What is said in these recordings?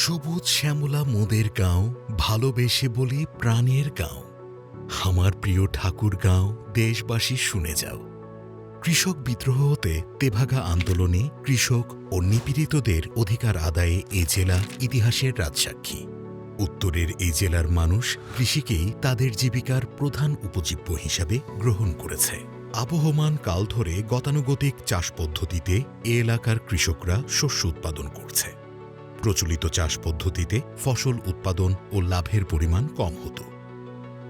সবুজ শ্যামলা মোদের গাঁও, ভালোবেসে বলি প্রাণের গাঁও। আমার প্রিয় ঠাকুরগাঁও, দেশবাসী শুনে যাও। কৃষক বিদ্রোহ হতে তেভাগা আন্দোলনে কৃষক ও নিপীড়িতদের অধিকার আদায়ে এ জেলা ইতিহাসের রাজসাক্ষী। উত্তরের এই জেলার মানুষ কৃষিকেই তাদের জীবিকার প্রধান উপজীব্য হিসাবে গ্রহণ করেছে। আবহমান কাল ধরে গতানুগতিক চাষ পদ্ধতিতে এ এলাকার কৃষকরা শস্য উৎপাদন করছে। প্রচলিত চাষ পদ্ধতিতে ফসল উৎপাদন ও লাভের পরিমাণ কম হতো।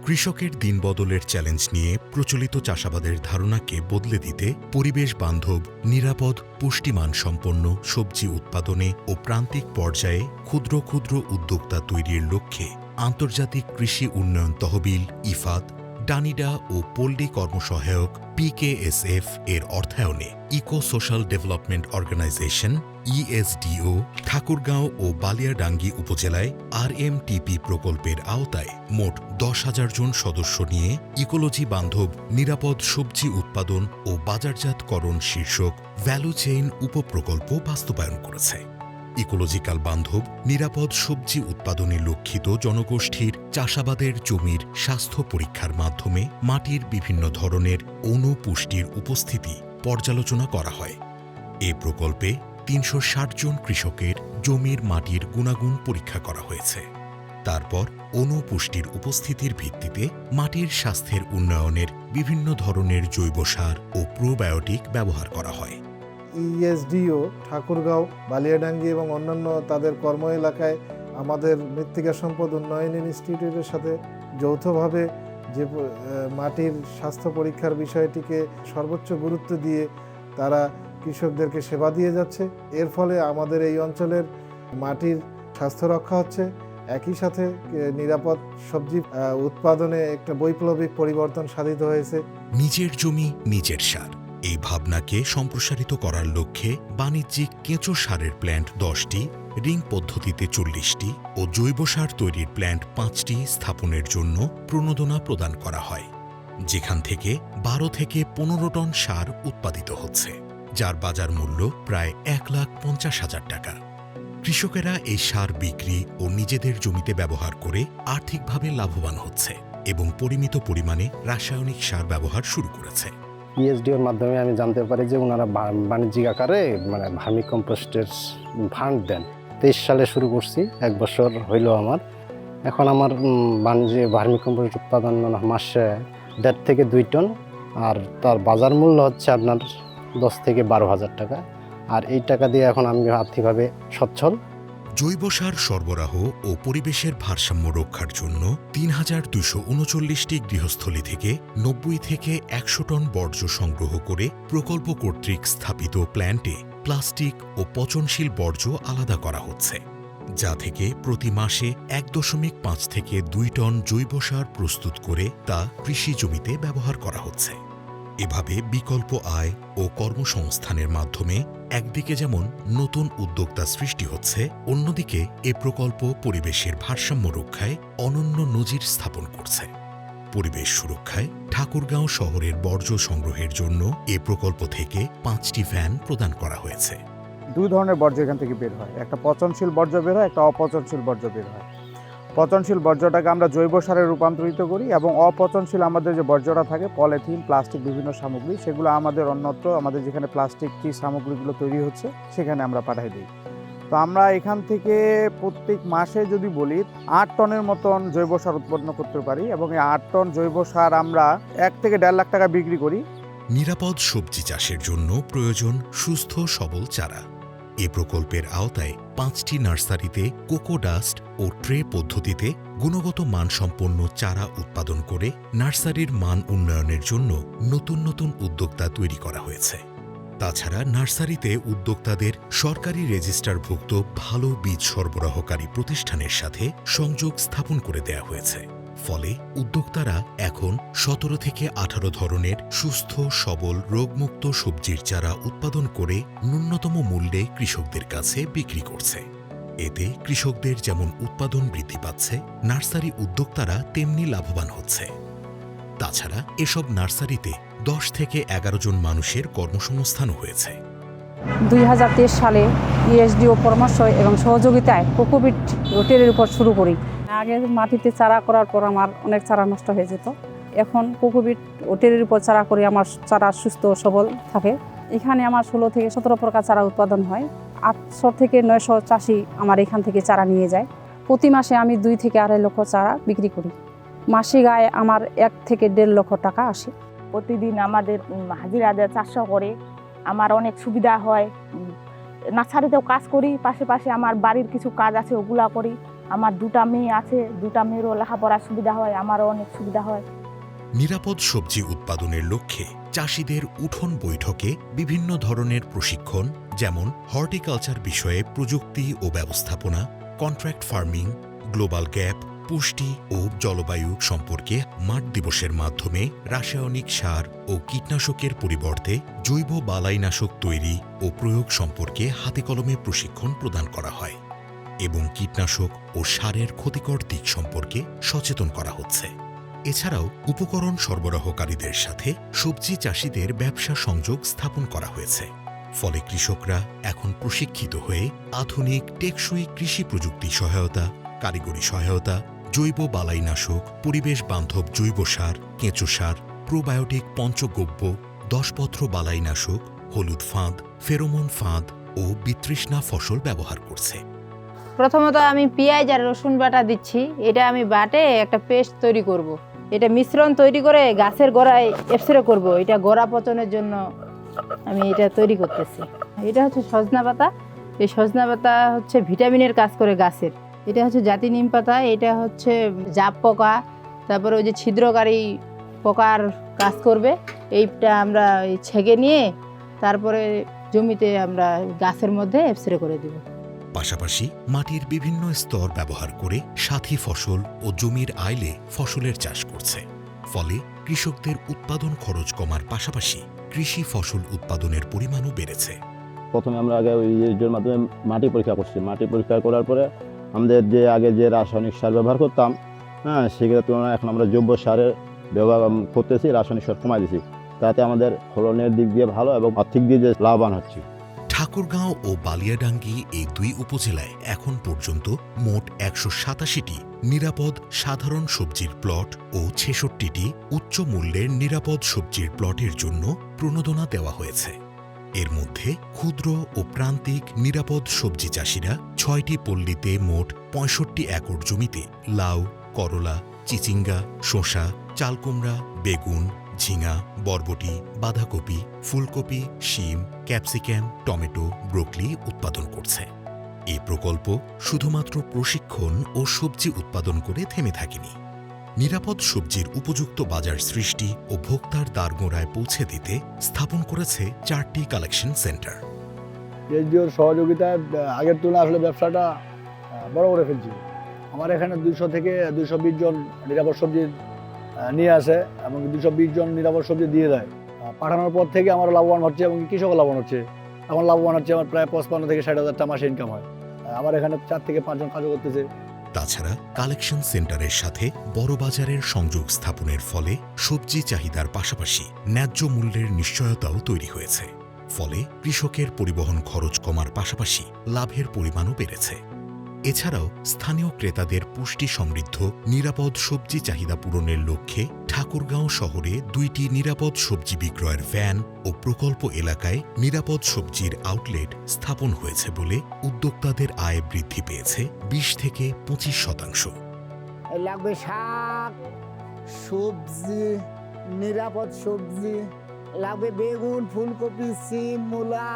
কৃষকের দিনবদলের চ্যালেঞ্জ নিয়ে প্রচলিত চাষাবাদের ধারণাকে বদলে দিতে পরিবেশ বান্ধব, নিরাপদ, পুষ্টিমান সম্পন্ন সবজি উৎপাদনে ও প্রান্তিক পর্যায়ে ক্ষুদ্র ক্ষুদ্র উদ্যোক্তা তৈরির লক্ষ্যে আন্তর্জাতিক কৃষি উন্নয়ন তহবিল ইফাদ, ডানিডা ও পল্লী কর্মসহায়ক PKSF এর অর্থায়নে eco social development organisation ESDO Thakurgaon ও বালিয়াডাঙ্গি উপজেলায় RMTP প্রকল্পের আওতায় মোট 10,000 জন সদস্য নিয়ে ইকোলজি বান্ধব নিরাপদ সবজি উৎপাদন ও বাজারজাতকরণ শীর্ষক ভ্যালু চেইন উপপ্রকল্প বাস্তবায়ন করেছে। ইকোলজিক্যাল বান্ধব নিরাপদ সবজি উৎপাদনে লক্ষিত জনগোষ্ঠীর চাষাবাদের জমির স্বাস্থ্য পরীক্ষার মাধ্যমে মাটির বিভিন্ন ধরনের অণুপুষ্টির উপস্থিতি পর্যালোচনা করা হয়। এ প্রকল্পে 360 জন কৃষকের জমির মাটির গুণাগুণ পরীক্ষা করা হয়েছে। তারপর অণুপুষ্টির উপস্থিতির ভিত্তিতে মাটির স্বাস্থ্যের উন্নয়নের বিভিন্ন ধরনের জৈব সার ও প্রোবায়োটিক ব্যবহার করা হয়। ESDO ঠাকুরগাঁও, বালিয়াডাঙ্গি এবং অন্যান্য তাদের কর্ম এলাকায় আমাদের মৃত্তিকা সম্পদ উন্নয়ন ইনস্টিটিউটের সাথে যৌথভাবে যে মাটির স্বাস্থ্য পরীক্ষার বিষয়টিকে সর্বোচ্চ গুরুত্ব দিয়ে তারা কৃষকদেরকে সেবা দিয়ে যাচ্ছে। এর ফলে আমাদের এই অঞ্চলের মাটির স্বাস্থ্য রক্ষা হচ্ছে, একই সাথে নিরাপদ সবজি উৎপাদনে একটা বৈপ্লবিক পরিবর্তন সাধিত হয়েছে। নিজের জমি নিজের সার এই ভাবনাকে সম্প্রসারিত করার লক্ষ্যে বাণিজ্যিক কেঁচো সারের প্ল্যান্ট 10টি, রিং পদ্ধতিতে 40টি ও জৈব সার তৈরির প্ল্যান্ট 5টি স্থাপনের জন্য প্রণোদনা প্রদান করা হয়, যেখান থেকে 12 থেকে 15 টন সার উৎপাদিত হচ্ছে, যার বাজার মূল্য প্রায় 1,50,000 টাকা। কৃষকেরা এই সার বিক্রি ও নিজেদের জমিতে ব্যবহার করে আর্থিকভাবে লাভবান হচ্ছে এবং পরিমিত পরিমাণে রাসায়নিক সার ব্যবহার শুরু করেছে। ESDOর মাধ্যমে আমি জানতে পারি যে ওনারা বাণিজ্যিক আকারে ভার্মি কম্পোস্টের ফান্ড দেন। 23 সালে শুরু করছি, 1 বছর হইল আমার। এখন আমার বাণিজ্যে ভার্মি কম্পোস্ট উৎপাদন মাসে 1.5 থেকে 2 টন, আর তার বাজার মূল্য হচ্ছে আপনার 10 থেকে 12,000 টাকা। আর এই টাকা দিয়ে এখন আমি আর্থিকভাবে সচ্ছল। জৈব সার সরবরাহ ও পরিবেশের ভারসাম্য রক্ষার জন্য 3,239টি গৃহস্থলী থেকে 90 থেকে 100 টন বর্জ্য সংগ্রহ করে প্রকল্প কর্তৃক স্থাপিত প্ল্যান্টে প্লাস্টিক ও পচনশীল বর্জ্য আলাদা করা হচ্ছে, যা থেকে প্রতি মাসে 1.5 থেকে 2 টন জৈব সার প্রস্তুত করে তা কৃষি জমিতে ব্যবহার করা হচ্ছে। এভাবে বিকল্প আয় ও কর্মসংস্থানের মাধ্যমে একদিকে যেমন নতুন উদ্যোক্তা সৃষ্টি হচ্ছে, অন্যদিকে এ প্রকল্প পরিবেশের ভারসাম্য রক্ষায় অনন্য নজির স্থাপন করছে। পরিবেশ সুরক্ষায় ঠাকুরগাঁও শহরের বর্জ্য সংগ্রহের জন্য এ প্রকল্প থেকে 5টি ভ্যান প্রদান করা হয়েছে। 2 ধরনের বর্জ্য এখান থেকে বের হয়, একটা পচনশীল বর্জ্য বের হয়, একটা অপচনশীল বর্জ্য বের হয়। পচনশীল বর্জ্যটাকে আমরা জৈব সারে রূপান্তরিত করি এবং অপচনশীল আমাদের যে বর্জ্যটা থাকে, পলিথিন, প্লাস্টিক, বিভিন্ন সামগ্রী, সেগুলো আমাদের অন্যত্র আমাদের যেখানে প্লাস্টিক কি সামগ্রীগুলো তৈরি হচ্ছে সেখানে আমরা পাঠিয়ে দিই। তো আমরা এখান থেকে প্রত্যেক মাসে যদি বলি 8 টনের মতন জৈব সার উৎপন্ন করতে পারি এবং এই 8 টন জৈব সার আমরা 1 থেকে 1.5 লাখ টাকা বিক্রি করি। নিরাপদ সবজি চাষের জন্য প্রয়োজন সুস্থ সবল চারা। এ প্রকল্পের আওতায় 5টি নার্সারিতে কোকোডাস্ট ও ট্রে পদ্ধতিতে গুণগত মানসম্পন্ন চারা উৎপাদন করে নার্সারির মান উন্নয়নের জন্য নতুন নতুন উদ্যোক্তা তৈরি করা হয়েছে। তাছাড়া নার্সারিতে উদ্যোক্তাদের সরকারি রেজিস্টারভুক্ত ভালো বীজ সরবরাহকারী প্রতিষ্ঠানের সাথে সংযোগ স্থাপন করে দেয়া হয়েছে। ফলে উদ্যোক্তারা এখন 17 থেকে 18 ধরনের সুস্থ সবল রোগমুক্ত সবজির চারা উৎপাদন করে ন্যূনতম মূল্যে কৃষকদের কাছে বিক্রি করছে। এতে কৃষকদের যেমন উৎপাদন বৃদ্ধি পাচ্ছে, নার্সারি উদ্যোক্তারা তেমনি লাভবান হচ্ছে। তাছাড়া এসব নার্সারিতে 10 থেকে 11 জন মানুষের কর্মসংস্থানও হয়েছে। 2023 সালে ইএসডিও পরামর্শ এবং সহযোগিতায় কোকোপিট হোটেলের উপর শুরু করি। আগে মাটিতে চারা করার পর আমার অনেক চারা নষ্ট হয়ে যেত। এখন কোকোপিট হোটেলের উপর চারা করে আমার চারা সুস্থ সবল থাকে। এখানে আমার 16 থেকে 17 প্রকার চারা উৎপাদন হয়। 800 থেকে 900 চাষি আমার এখান থেকে চারা নিয়ে যায়। প্রতি মাসে আমি 2 থেকে 2.5 লক্ষ চারা বিক্রি করি। মাসিক আয় আমার 1 থেকে 1.5 লক্ষ টাকা আসে। প্রতিদিন আমাদের হাজিরা দেয় 400 করে। আমার অনেক সুবিধা হয়। নার্সারিতেও কাজ করি, পাশে আমার বাড়ির কিছু কাজ আছে ওগুলা করি। আমার 2টা মেয়ে আছে, 2টা মেয়েরও লেখাপড়ার সুবিধা হয়, আমারও অনেক সুবিধা হয়। নিরাপদ সবজি উৎপাদনের লক্ষ্যে চাষিদের উঠোন বৈঠকে বিভিন্ন ধরনের প্রশিক্ষণ, যেমন হর্টিকালচার বিষয়ে প্রযুক্তি ও ব্যবস্থাপনা, কন্ট্রাক্ট ফার্মিং, গ্লোবাল গ্যাপ, পুষ্টি ও জলবায়ু সম্পর্কে মাঠ দিবসের মাধ্যমে রাসায়নিক সার ও কীটনাশকের পরিবর্তে জৈব বালাইনাশক তৈরি ও প্রয়োগ সম্পর্কে হাতেকলমে প্রশিক্ষণ প্রদান করা হয় এবং কীটনাশক ও সারের ক্ষতিকর দিক সম্পর্কে সচেতন করা হচ্ছে। এছাড়াও উপকরণ সরবরাহকারীদের সাথে সবজি চাষিদের ব্যবসা সংযোগ স্থাপন করা হয়েছে। ফলে কৃষকরা এখন প্রশিক্ষিত হয়ে আধুনিক টেকসই কৃষি প্রযুক্তি সহায়তা, কারিগরি সহায়তা, জৈব বালাইনাশক, পরিবেশ বান্ধব জৈব সার, কেঁচো সার, প্রোবায়োটিক পঞ্চগব্য, 10 পত্র বালাইনাশক, হলুদ ফাঁদ, ফেরোমন ফাঁদ ও বিতৃষ্ণা ফসল ব্যবহার করছে। প্রথমত আমি পেঁয়াজ আর রসুন বাটা দিচ্ছি। এটা আমি বাটে একটা পেস্ট তৈরি করব। এটা মিশ্রণ তৈরি করে গাছের গোড়ায় স্প্রে করব। এটা গোড়া পচনের জন্য আমি এটা তৈরি করতেছি। এটা হচ্ছে সজনা পাতা। এই সজনা পাতা হচ্ছে ভিটামিনের কাজ করে গাছের। এটা হচ্ছে জাতি নিম পাতা। এটা হচ্ছে জাপ পোকা, তারপরে ওই যে ছিদ্রকারী পোকার কাজ করবে। এইটা আমরা ছেঁকে নিয়ে তারপরে জমিতে আমরা গাছের মধ্যে স্প্রে করে দেব। পাশাপাশি মাটির বিভিন্ন স্তর ব্যবহার করে সাথী ফসল ও জমির আইলে ফসলের চাষ করছে। ফলে কৃষকদের উৎপাদন খরচ কমার পাশাপাশি কৃষি ফসল উৎপাদনের পরিমাণও বেড়েছে। প্রথমে আমরা আগে ওই ইয়ের মাধ্যমে মাটি পরীক্ষা করছি। মাটি পরীক্ষা করার পরে আমাদের আগে যে রাসায়নিক সার ব্যবহার করতাম, সেগুলোর তুলনায় এখন আমরা জৈব সারের ব্যবহার করতেছি, রাসায়নিক সার কমাই দিছি। তাতে আমাদের ফলনের দিক দিয়ে ভালো এবং আর্থিক দিয়ে যে লাভবান হচ্ছে। ঠাকুরগাঁও ও বালিয়াডাঙ্গি এই 2 উপজেলায় এখন পর্যন্ত মোট 187টি নিরাপদ সাধারণ সবজির প্লট ও 66টি উচ্চ মূল্যের নিরাপদ সবজির প্লটের জন্য প্রণোদনা দেওয়া হয়েছে। এর মধ্যে ক্ষুদ্র ও প্রান্তিক নিরাপদ সবজি চাষিরা 6টি পল্লীতে মোট 65 একর জমিতে লাউ, করলা, চিচিঙ্গা, শসা, চালকুমড়া, বেগুন, ঝিঙা, বরবটি, বাঁধাকপি, ফুলকপি, শিম, ক্যাপসিকাম, টমেটো, ব্রোকলি উৎপাদন করছে। এই প্রকল্প শুধুমাত্র প্রশিক্ষণ ও সবজি উৎপাদন করে থেমে থাকেনি। নিরাপদ সবজির উপযুক্ত বাজার সৃষ্টি ও ভোক্তার দ্বারগোড়ায় পৌঁছে দিতে স্থাপন করেছে 4টি কালেকশন সেন্টার। এসডিওর সহযোগিতায় আগের তুলনায় আসলে ব্যবসাটা বড় করে ফেলছি। আমার এখানে 200 থেকে 220 জন নিরাপদ সবজি নিয়ে আসে এবং 220 জন নিরাপদ সবজি দিয়ে দেয়। পাঠানোর পর থেকে আমার লাভবান হচ্ছে এবং কৃষকও লাভবান হচ্ছে। এখন লাভবান হচ্ছে আমার প্রায় 55 থেকে 60 হাজার টাকা মাসে ইনকাম হয়। আমার এখানে 4 থেকে 5 জন কাজও করতেছে। তাছাড়া কালেকশন সেন্টারের সাথে বড় বাজারের সংযোগ স্থাপনের ফলে সবজি চাহিদার পাশাপাশি ন্যায্য মূল্যের নিশ্চয়তাও তৈরি হয়েছে। ফলে কৃষকের পরিবহন খরচ কমার পাশাপাশি লাভের পরিমাণও বেড়েছে। এছাড়াও স্থানীয় ক্রেতাদের পুষ্টি সমৃদ্ধ নিরাপদ সবজি চাহিদা পূরণের লক্ষ্যে ঠাকুরগাঁও শহরে 2টি নিরাপদ সবজি বিক্রয়ের ভ্যান ও প্রকল্প এলাকায় নিরাপদ সবজির আউটলেট স্থাপন হয়েছে বলে উদ্যোক্তাদের আয় বৃদ্ধি পেয়েছে 20 থেকে 25%। লাগবে শাক, সবজি, নিরাপদ সবজি, লাগবে বেগুন, ফুলকপি, সিম, মূলা।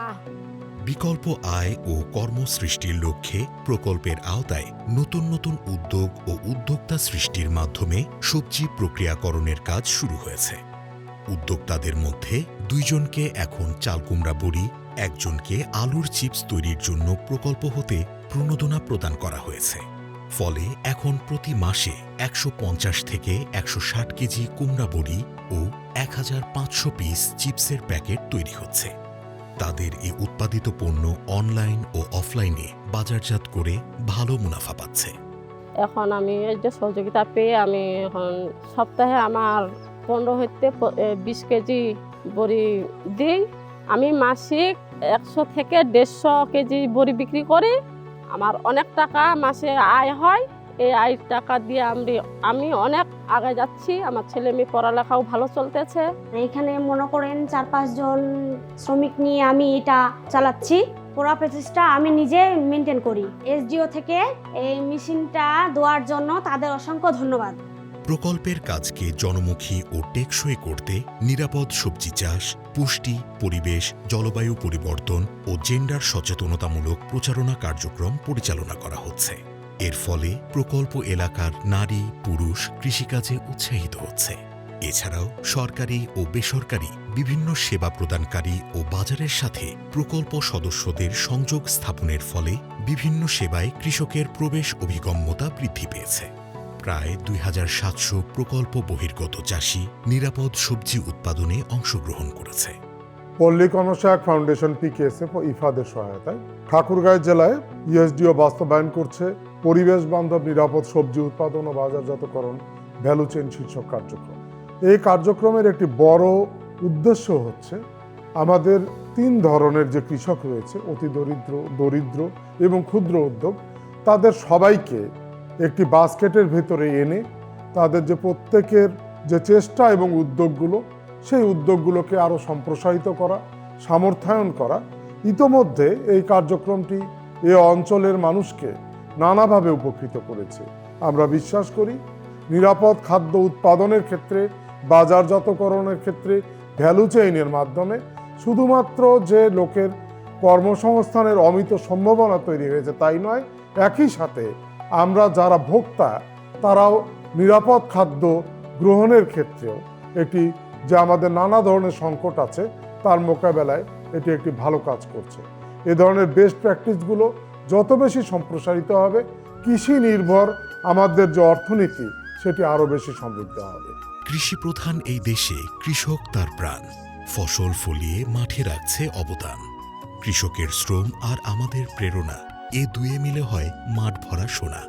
বিকল্প আয় ও কর্মসৃষ্টির লক্ষ্যে প্রকল্পের আওতায় নতুন নতুন উদ্যোগ ও উদ্যোক্তা সৃষ্টির মাধ্যমে সবজি প্রক্রিয়াকরণের কাজ শুরু হয়েছে। উদ্যোক্তাদের মধ্যে 2 জনকে এখন চালকুমড়া বড়ি, 1 জনকে আলুর চিপস তৈরির জন্য প্রকল্প হতে প্রণোদনা প্রদান করা হয়েছে। ফলে এখন প্রতি মাসে 150 থেকে 160 কেজি কুমড়া বড়ি ও 1500 পিস চিপসের প্যাকেট তৈরি হচ্ছে। তাদের এই উৎপাদিত পণ্য অনলাইন ও অফলাইনে বাজারজাত করে ভালো মুনাফা পাচ্ছে। এখন আমি এই যে সহযোগিতা পেয়ে আমি এখন সপ্তাহে আমার 15 হইতে 20 কেজি বড়ি দিই আমি মাসিক 100 থেকে 150 কেজি বড়ি বিক্রি করি। আমার অনেক টাকা মাসে আয় হয়। এই আয় টাকা দিয়ে আমি অনেক আগে যাচ্ছি। আমার ছেলে মেয়ে পড়ালেখাও ভালো চলতেছে। এখানে মনে করেন 4-5 জন শ্রমিক নিয়ে আমি এটা চালাচ্ছি। পুরো প্রচেষ্টা আমি নিজে মেনটেন করি। এসডিও থেকে এই মেশিনটা দেওয়ার জন্য তাদের অসংখ্য ধন্যবাদ। প্রকল্পের কাজকে জনমুখী ও টেকসই করতে নিরাপদ সবজি চাষ, পুষ্টি, পরিবেশ, জলবায়ু পরিবর্তন ও জেন্ডার সচেতনতামূলক প্রচারণা কার্যক্রম পরিচালনা করা হচ্ছে। এর ফলে প্রকল্প এলাকার নারী, পুরুষ কৃষিকাজে উৎসাহিত হচ্ছে। এছাড়াও সরকারি ও বেসরকারি বিভিন্ন সেবা প্রদানকারী ও বাজারের সাথে প্রকল্প সদস্যদের সংযোগ স্থাপনের ফলে বিভিন্ন সেবায় কৃষকের প্রবেশ অভিগম্যতা বৃদ্ধি পেয়েছে। প্রায় 2700 প্রকল্প বহির্গত চাষি নিরাপদ সবজি উৎপাদনে অংশগ্রহণ করেছে। পল্লী কর্মসহায়ক ফাউন্ডেশন PKSF ও ইফাদের সহায়তায় ঠাকুরগাঁও জেলায় ইএসডিও বাস্তবায়ন করছে পরিবেশ বান্ধব নিরাপদ সবজি উৎপাদন ও বাজারজাতকরণ ভ্যালু চেইন শীর্ষক কার্যক্রম। এই কার্যক্রমের একটি বড় উদ্দেশ্য হচ্ছে আমাদের 3 ধরনের যে কৃষক রয়েছে, অতি দরিদ্র, দরিদ্র এবং ক্ষুদ্র উদ্যোগ, তাদের সবাইকে একটি বাস্কেটের ভেতরে এনে তাদের যে প্রত্যেকের যে চেষ্টা এবং উদ্যোগগুলো, সেই উদ্যোগগুলোকে আরও সম্প্রসারিত করা, সামর্থ্যায়ন করা। ইতোমধ্যে এই কার্যক্রমটি এ অঞ্চলের মানুষকে নানাভাবে উপকৃত করেছে। আমরা বিশ্বাস করি নিরাপদ খাদ্য উৎপাদনের ক্ষেত্রে, বাজারজাতকরণের ক্ষেত্রে ভ্যালু চেইনের মাধ্যমে শুধুমাত্র যে লোকের কর্মসংস্থানের অমিত সম্ভাবনা তৈরি হয়েছে তাই নয়, একই সাথে আমরা যারা ভোক্তা তারাও নিরাপদ খাদ্য গ্রহণের ক্ষেত্রেও একটি যে আমাদের নানা ধরনের সংকট আছে তার মোকাবেলায় এটি একটি ভালো কাজ করছে। এ ধরনের বেস্ট প্র্যাকটিসগুলো যত বেশি সম্প্রসারিত হবে, কৃষি নির্ভর আমাদের যে অর্থনীতি সেটি আরও বেশি সমৃদ্ধ হবে। কৃষি প্রধান এই দেশে কৃষক তার প্রাণ। ফসল ফলিয়ে মাঠে রাখছে অবদান। কৃষকের শ্রম আর আমাদের প্রেরণা, এ দুয়ে মিলে হয় মাঠ ভরা সোনা।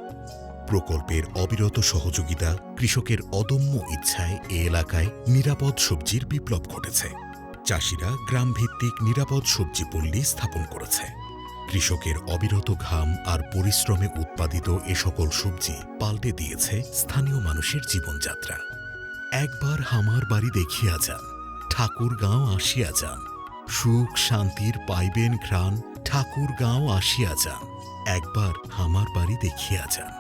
প্রকল্পের অবিরত সহযোগিতা, কৃষকের অদম্য ইচ্ছায় এ এলাকায় নিরাপদ সবজির বিপ্লব ঘটেছে। চাষিরা গ্রামভিত্তিক নিরাপদ সবজি পল্লী স্থাপন করেছে। কৃষকের অবিরত ঘাম আর পরিশ্রমে উৎপাদিত এ সকল সবজি পাল্টে দিয়েছে স্থানীয় মানুষের জীবনযাত্রা। একবার হামার বাড়ি দেখিয়া যান, ঠাকুরগাঁও আসিয়া যান। সুখ শান্তির পাইবেন ঘ্রাণ, ঠাকুরগাঁও আসিয়া যান। একবার হামার বাড়ি দেখিয়া যান।